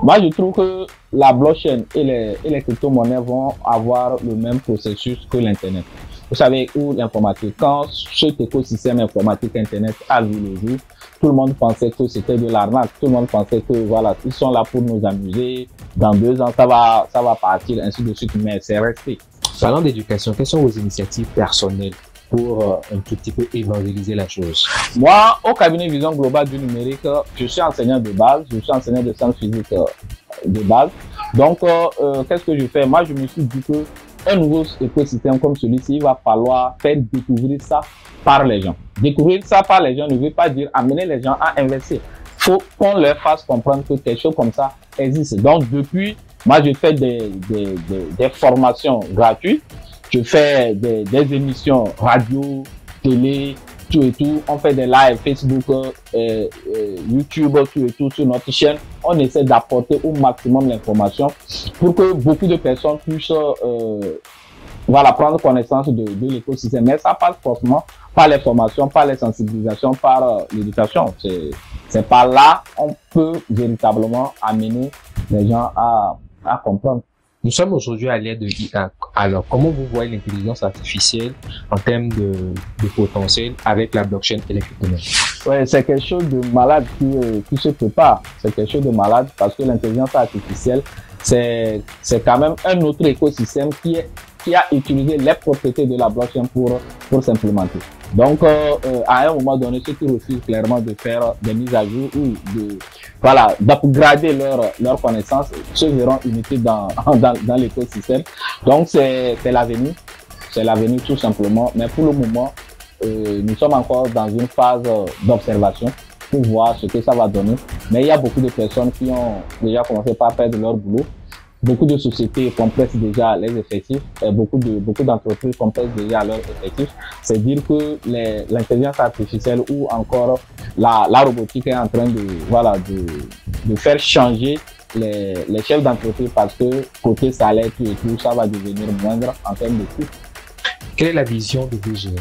Moi, je trouve que la blockchain et les crypto-monnaies vont avoir le même processus que l'Internet. Vous savez, où l'informatique, quand cet écosystème informatique Internet a vu le jour, tout le monde pensait que c'était de l'arnaque. Tout le monde pensait que, voilà, ils sont là pour nous amuser. Dans 2 ans, ça va partir, ainsi de suite, mais c'est resté. Parlant d'éducation, quelles sont vos initiatives personnelles pour un tout petit peu évangéliser la chose? Moi, au cabinet Vision Globale du numérique, je suis enseignant de base, je suis enseignant de sciences physiques de base. Donc, qu'est-ce que je fais? Moi, je me suis dit que un nouveau écosystème comme celui-ci, il va falloir faire découvrir ça par les gens. Découvrir ça par les gens ne veut pas dire amener les gens à investir. Il faut qu'on leur fasse comprendre que quelque chose comme ça existe. Donc, depuis, moi, je fais des formations gratuites. Je fais des émissions radio, télé, tout et tout. On fait des lives Facebook, YouTube, tout et tout sur notre chaîne. On essaie d'apporter au maximum l'information pour que beaucoup de personnes puissent voilà, prendre connaissance de l'écosystème. Mais ça passe forcément par les formations, par les sensibilisations, par l'éducation. C'est par là qu'on peut véritablement amener les gens à comprendre. Nous sommes aujourd'hui à l'ère de l'IA. Alors, comment vous voyez l'intelligence artificielle en termes de potentiel avec la blockchain et les crypto-monnaies? Ouais, c'est quelque chose de malade qui se prépare. C'est quelque chose de malade parce que l'intelligence artificielle, c'est quand même un autre écosystème qui a utilisé les propriétés de la blockchain pour s'implémenter. Donc, à un moment donné, ceux qui refusent clairement de faire des mises à jour ou voilà, d'upgrader leur connaissance se verront inutiles dans l'écosystème. Donc, c'est l'avenir. C'est l'avenir tout simplement. Mais pour le moment, nous sommes encore dans une phase d'observation pour voir ce que ça va donner. Mais il y a beaucoup de personnes qui ont déjà commencé par faire de leur boulot. Beaucoup de sociétés complètent déjà les effectifs, beaucoup d'entreprises complètent déjà leurs effectifs. C'est dire que l'intelligence artificielle ou encore la robotique est en train de faire changer les chefs d'entreprise parce que côté salaire tout et tout, ça va devenir moindre en termes de coûts. Quelle est la vision de VGN?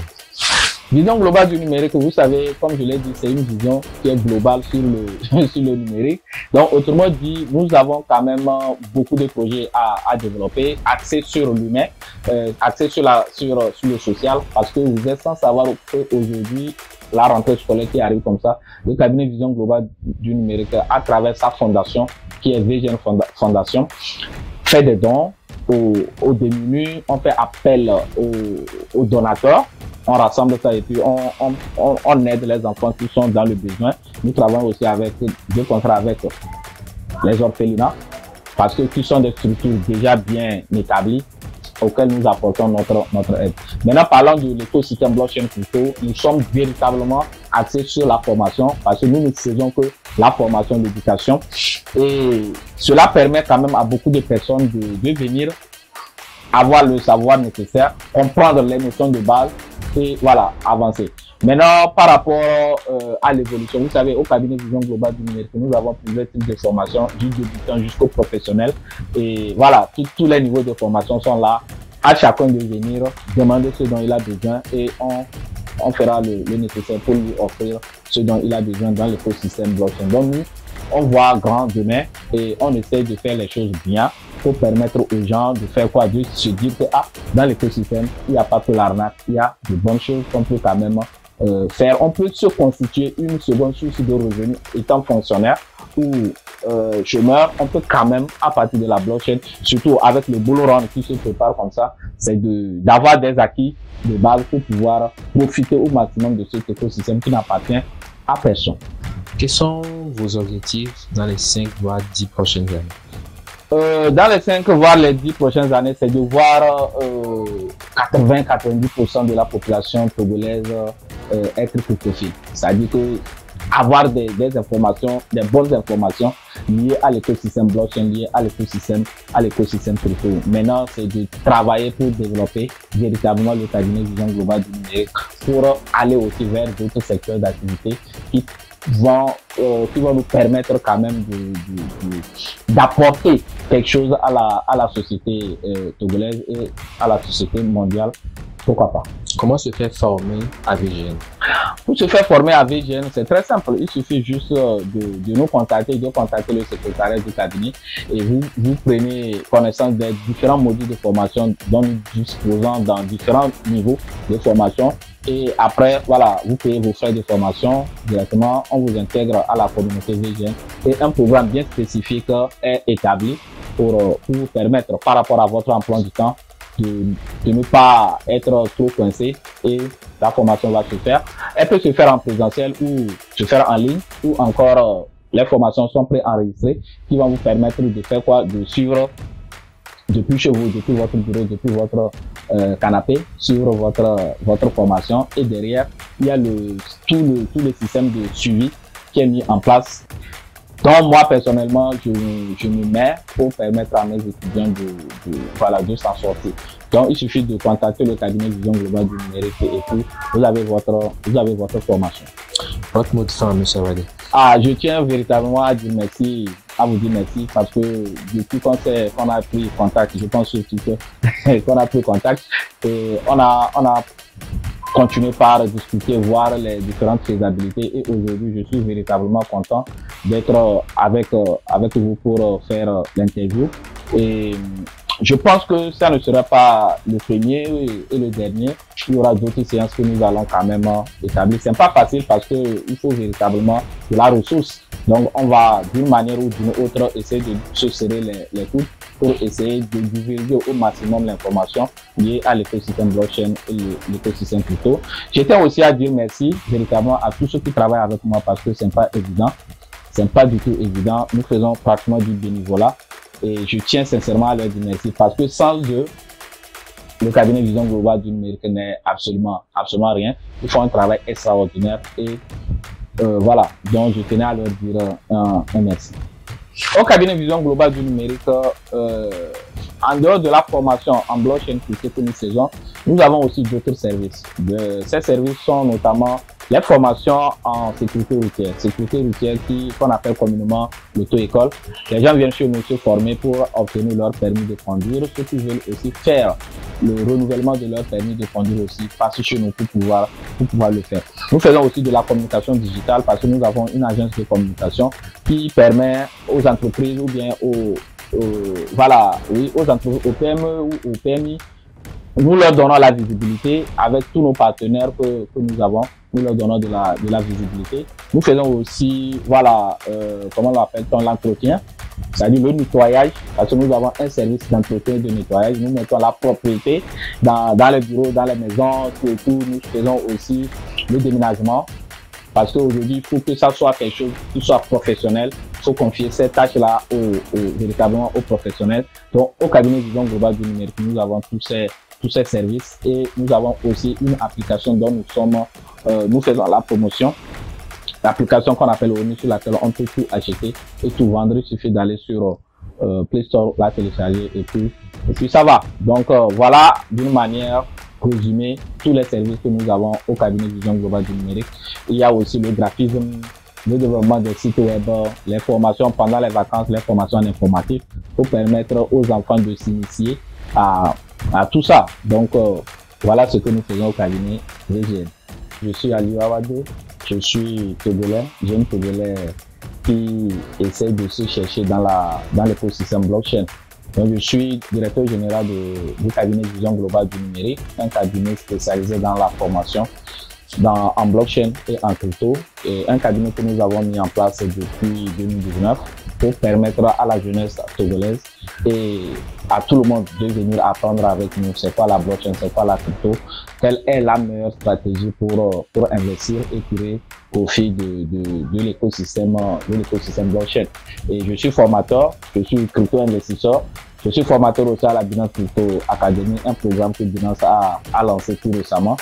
Vision globale du numérique, vous savez, comme je l'ai dit, c'est une vision qui est globale sur le numérique. Donc, autrement dit, nous avons quand même beaucoup de projets à développer, axés sur l'humain, axés sur le social, parce que vous êtes sans savoir qu'aujourd'hui, la rentrée scolaire qui arrive comme ça, le cabinet Vision globale du numérique, à travers sa fondation, qui est VGN Fondation, fait des dons aux démunis, on fait appel aux donateurs. On rassemble ça et puis on aide les enfants qui sont dans le besoin. Nous travaillons aussi avec des contrats avec les orphelinats parce que qui sont des structures déjà bien établies auxquelles nous apportons notre aide. Maintenant, parlant de l'écosystème blockchain crypto, nous sommes véritablement axés sur la formation parce que nous ne faisons que la formation et l'éducation et cela permet quand même à beaucoup de personnes de venir avoir le savoir nécessaire, comprendre les notions de base et voilà, avancer. Maintenant, par rapport à l'évolution, vous savez, au cabinet Vision Globale du numérique, nous avons plusieurs types de formations, du débutant jusqu'au professionnel. Et voilà, tous les niveaux de formation sont là. À chacun de venir demander ce dont il a besoin et on fera le nécessaire pour lui offrir ce dont il a besoin dans l'écosystème blockchain. Donc nous, on voit grand demain et on essaie de faire les choses bien pour permettre aux gens de faire quoi? De se dire que dans l'écosystème, il n'y a pas que l'arnaque, il y a de bonnes choses qu'on peut quand même faire. On peut se constituer une seconde source de revenus étant fonctionnaire ou chômeur. On peut quand même, à partir de la blockchain, surtout avec le bull run qui se prépare comme ça, c'est d'avoir des acquis de base pour pouvoir profiter au maximum de cet écosystème qui n'appartient à personne. Quels sont vos objectifs dans les 5 voire 10 prochaines années? Dans les 5 voire les 10 prochaines années, c'est de voir 80-90% de la population togolaise être cryptophile. C'est-à-dire que avoir des informations, des bonnes informations liées à l'écosystème blockchain, liées à l'écosystème crypto. Maintenant, c'est de travailler pour développer véritablement le cabinet Vision Globale du numérique pour aller aussi vers d'autres secteurs d'activité qui vont nous permettre quand même d'apporter quelque chose à la société togolaise et à la société mondiale Pourquoi pas? Comment se faire former à VGN? Pour se faire former à VGN, c'est très simple. Il suffit juste de nous contacter, de contacter le secrétariat du cabinet et vous prenez connaissance des différents modules de formation dont nous disposons dans différents niveaux de formation. Et après, voilà, vous payez vos frais de formation directement, on vous intègre à la communauté VGN et un programme bien spécifique est établi pour vous permettre, par rapport à votre emploi du temps, de ne pas être trop coincé et la formation va se faire. Elle peut se faire en présentiel ou se faire en ligne ou encore les formations sont préenregistrées qui vont vous permettre de faire quoi? De suivre depuis chez vous, depuis votre bureau, depuis votre canapé, suivre votre formation et derrière, il y a tout le système de suivi qui est mis en place. Donc moi personnellement, je me mets pour permettre à mes étudiants de s'en sortir. Donc il suffit de contacter le cabinet Vision Globale du Numérique et puis vous avez votre formation. Votre mot de fin, M. Wade. Je tiens véritablement à vous dire merci parce que depuis qu'on a pris contact, je pense surtout qu'on a pris contact et on a continuer par discuter, voir les différentes faisabilités et aujourd'hui je suis véritablement content d'être avec vous pour faire l'interview et je pense que ça ne sera pas le premier et le dernier. Il y aura d'autres séances que nous allons quand même établir. C'est pas facile parce que il faut véritablement de la ressource. Donc, on va d'une manière ou d'une autre essayer de se serrer les coudes pour essayer de divulguer au maximum l'information liée à l'écosystème blockchain et l'écosystème crypto. Je tiens aussi à dire merci véritablement à tous ceux qui travaillent avec moi parce que c'est pas évident. C'est pas du tout évident. Nous faisons pratiquement du bénévolat. Et je tiens sincèrement à leur dire merci parce que sans eux, le cabinet Vision Globale du Numérique n'est absolument rien. Ils font un travail extraordinaire et voilà. Donc je tenais à leur dire un merci. Au cabinet Vision Globale du Numérique, en dehors de la formation en blockchain que nous faisons, nous avons aussi d'autres services. Ces services sont notamment les formations en sécurité routière qu'on appelle communément l'auto-école. Les gens viennent chez nous se former pour obtenir leur permis de conduire. Ceux qui veulent aussi faire le renouvellement de leur permis de conduire aussi passent chez nous pour pouvoir le faire. Nous faisons aussi de la communication digitale parce que nous avons une agence de communication qui permet aux entreprises ou bien aux entreprises, aux PME ou aux PMI. Nous leur donnons la visibilité avec tous nos partenaires que nous avons. Nous leur donnons de la visibilité. Nous faisons aussi, comment l'appelle-t-on, l'entretien, c'est-à-dire le nettoyage, parce que nous avons un service d'entretien et de nettoyage. Nous mettons la propriété dans les bureaux, dans les maisons, surtout. Nous faisons aussi le déménagement, parce qu'aujourd'hui, il faut que ça soit quelque chose qui soit professionnel. Il faut confier ces tâches-là véritablement aux professionnels. Donc, au cabinet Vision Globale du Numérique, nous avons tous ces services et nous avons aussi une application dont nous faisons la promotion. L'application qu'on appelle ONU sur laquelle on peut tout acheter et tout vendre. Il suffit d'aller sur Play Store, la télécharger et puis ça va. Donc voilà d'une manière résumée tous les services que nous avons au cabinet Vision Globale du Numérique. Il y a aussi le graphisme, le développement des sites web, les formations pendant les vacances, les formations en informatique pour permettre aux enfants de s'initier à tout ça. Donc voilà ce que nous faisons au cabinet VGN. Je suis Ali Wade, je suis togolais, jeune togolais qui essaie de se chercher dans l'écosystème blockchain. Donc je suis directeur général du cabinet Vision Globale du Numérique, un cabinet spécialisé dans la formation en blockchain et en crypto, et un cabinet que nous avons mis en place depuis 2019 pour permettre à la jeunesse togolaise et à tout le monde de venir apprendre avec nous c'est quoi la blockchain, c'est quoi la crypto, quelle est la meilleure stratégie pour investir et tirer profit de l'écosystème blockchain. Et je suis formateur, je suis crypto-investisseur, je suis formateur aussi à la Binance Crypto Academy, un programme que Binance a lancé tout récemment.